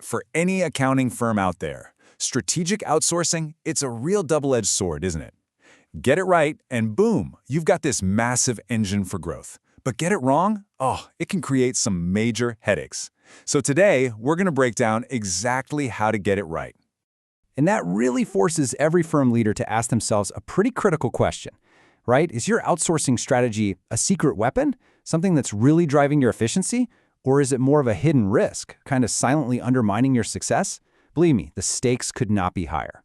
For any accounting firm out there, strategic outsourcing, it's a real double-edged sword, isn't it? Get it right, and boom, you've got this massive engine for growth. But get it wrong? Oh, it can create some major headaches. So today, we're going to break down exactly how to get it right. And that really forces every firm leader to ask themselves a pretty critical question, right? Is your outsourcing strategy a secret weapon, something that's really driving your efficiency? Or is it more of a hidden risk, kind of silently undermining your success? Believe me, the stakes could not be higher.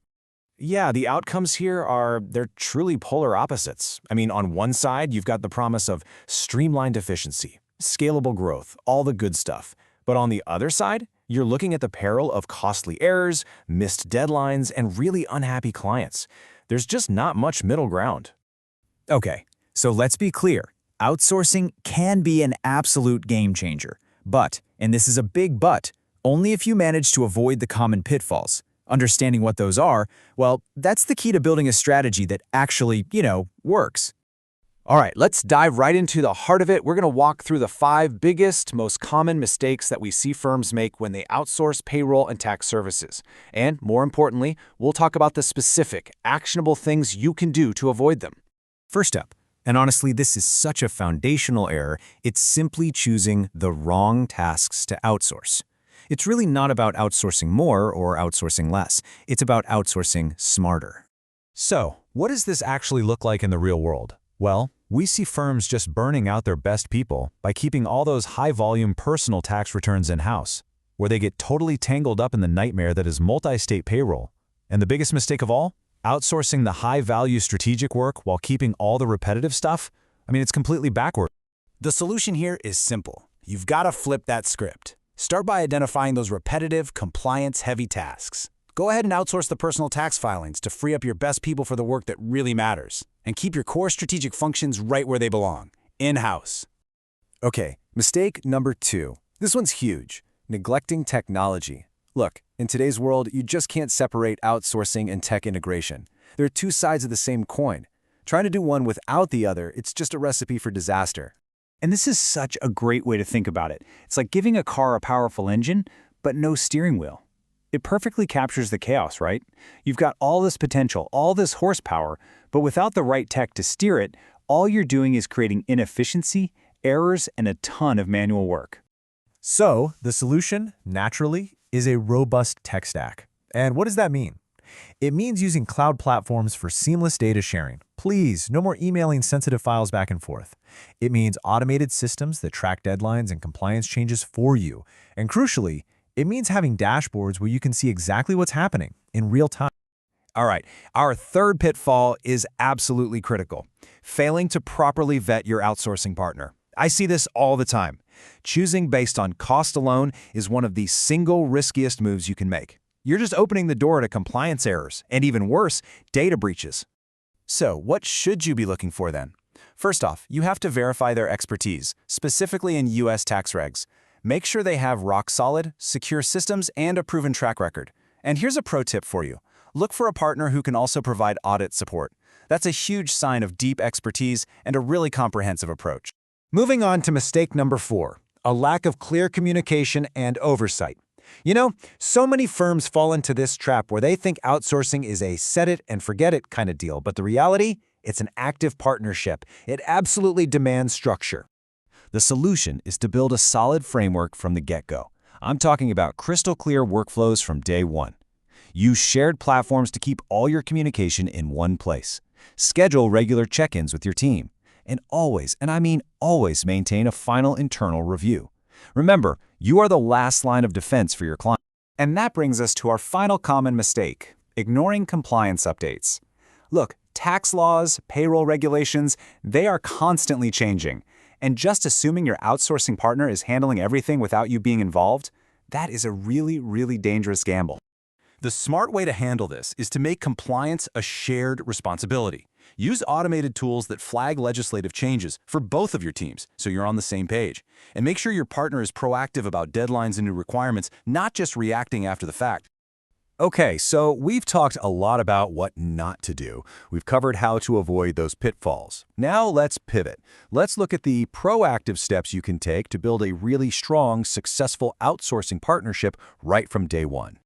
Yeah, the outcomes here they're truly polar opposites. I mean, on one side, you've got the promise of streamlined efficiency, scalable growth, all the good stuff. But on the other side, you're looking at the peril of costly errors, missed deadlines, and really unhappy clients. There's just not much middle ground. Okay, so let's be clear. Outsourcing can be an absolute game changer. But, and this is a big but, only if you manage to avoid the common pitfalls. Understanding what those are, well, that's the key to building a strategy that actually, works. All right, let's dive right into the heart of it. We're going to walk through the 5 biggest, most common mistakes that we see firms make when they outsource payroll and tax services. And more importantly, we'll talk about the specific, actionable things you can do to avoid them. First up, and honestly, this is such a foundational error, it's simply choosing the wrong tasks to outsource. It's really not about outsourcing more or outsourcing less. It's about outsourcing smarter. So, what does this actually look like in the real world? Well, we see firms just burning out their best people by keeping all those high-volume personal tax returns in-house, where they get totally tangled up in the nightmare that is multi-state payroll. And the biggest mistake of all? Outsourcing the high-value strategic work while keeping all the repetitive stuff? I mean, it's completely backward. The solution here is simple. You've got to flip that script. Start by identifying those repetitive, compliance-heavy tasks. Go ahead and outsource the personal tax filings to free up your best people for the work that really matters. And keep your core strategic functions right where they belong, in-house. Okay, mistake number 2. This one's huge. Neglecting technology. Look, in today's world, you just can't separate outsourcing and tech integration. There are two sides of the same coin. Trying to do one without the other, it's just a recipe for disaster. And this is such a great way to think about it. It's like giving a car a powerful engine, but no steering wheel. It perfectly captures the chaos, right? You've got all this potential, all this horsepower, but without the right tech to steer it, all you're doing is creating inefficiency, errors, and a ton of manual work. So, the solution, naturally, is a robust tech stack. And what does that mean? It means using cloud platforms for seamless data sharing. Please, no more emailing sensitive files back and forth. It means automated systems that track deadlines and compliance changes for you. And crucially, it means having dashboards where you can see exactly what's happening in real time. All right, our third pitfall is absolutely critical. Failing to properly vet your outsourcing partner. I see this all the time. Choosing based on cost alone is one of the single riskiest moves you can make. You're just opening the door to compliance errors, and even worse, data breaches. So, what should you be looking for then? First off, you have to verify their expertise, specifically in U.S. tax regs. Make sure they have rock-solid, secure systems and a proven track record. And here's a pro tip for you. Look for a partner who can also provide audit support. That's a huge sign of deep expertise and a really comprehensive approach. Moving on to mistake number 4, a lack of clear communication and oversight. So many firms fall into this trap where they think outsourcing is a set-it-and-forget-it kind of deal, but the reality, it's an active partnership. It absolutely demands structure. The solution is to build a solid framework from the get-go. I'm talking about crystal-clear workflows from day one. Use shared platforms to keep all your communication in one place. Schedule regular check-ins with your team. And always, and I mean always, maintain a final internal review. Remember, you are the last line of defense for your client. And that brings us to our final common mistake, ignoring compliance updates. Look, tax laws, payroll regulations, they are constantly changing. And just assuming your outsourcing partner is handling everything without you being involved, that is a really, really dangerous gamble. The smart way to handle this is to make compliance a shared responsibility. Use automated tools that flag legislative changes for both of your teams so you're on the same page. And make sure your partner is proactive about deadlines and new requirements, not just reacting after the fact. Okay, so we've talked a lot about what not to do. We've covered how to avoid those pitfalls. Now let's pivot. Let's look at the proactive steps you can take to build a really strong, successful outsourcing partnership right from day one.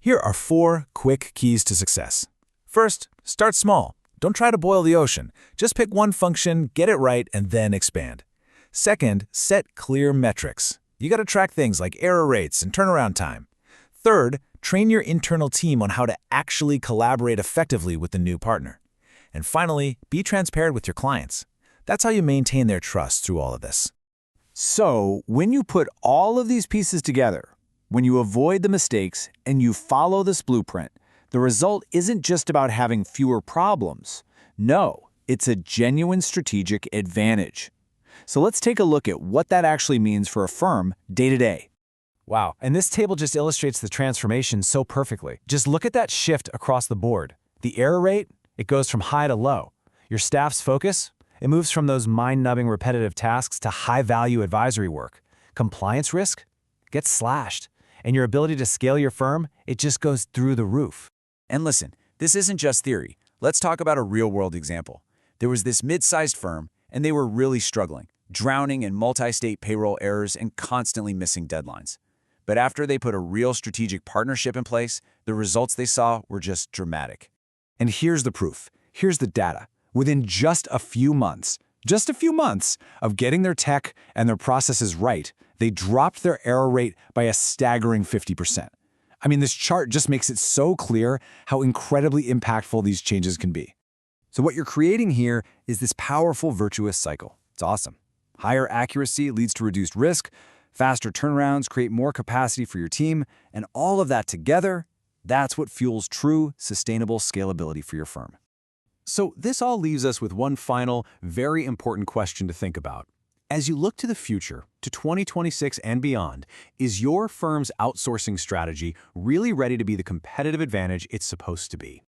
Here are 4 quick keys to success. First, start small. Don't try to boil the ocean. Just pick one function, get it right, and then expand. Second, set clear metrics. You got to track things like error rates and turnaround time. Third, train your internal team on how to actually collaborate effectively with the new partner. And finally, be transparent with your clients. That's how you maintain their trust through all of this. So, when you put all of these pieces together, when you avoid the mistakes and you follow this blueprint, the result isn't just about having fewer problems. No, it's a genuine strategic advantage. So let's take a look at what that actually means for a firm day to day. Wow, and this table just illustrates the transformation so perfectly. Just look at that shift across the board. The error rate, it goes from high to low. Your staff's focus, it moves from those mind-numbing repetitive tasks to high-value advisory work. Compliance risk gets slashed. And your ability to scale your firm, it just goes through the roof. And listen, this isn't just theory. Let's talk about a real-world example. There was this mid-sized firm, and they were really struggling, drowning in multi-state payroll errors and constantly missing deadlines. But after they put a real strategic partnership in place, the results they saw were just dramatic. And here's the proof. Here's the data. Within just a few months of getting their tech and their processes right, they dropped their error rate by a staggering 50%. I mean, this chart just makes it so clear how incredibly impactful these changes can be. So what you're creating here is this powerful virtuous cycle. It's awesome. Higher accuracy leads to reduced risk, faster turnarounds create more capacity for your team, and all of that together, that's what fuels true, sustainable scalability for your firm. So this all leaves us with one final, very important question to think about. As you look to the future, to 2026 and beyond, is your firm's outsourcing strategy really ready to be the competitive advantage it's supposed to be?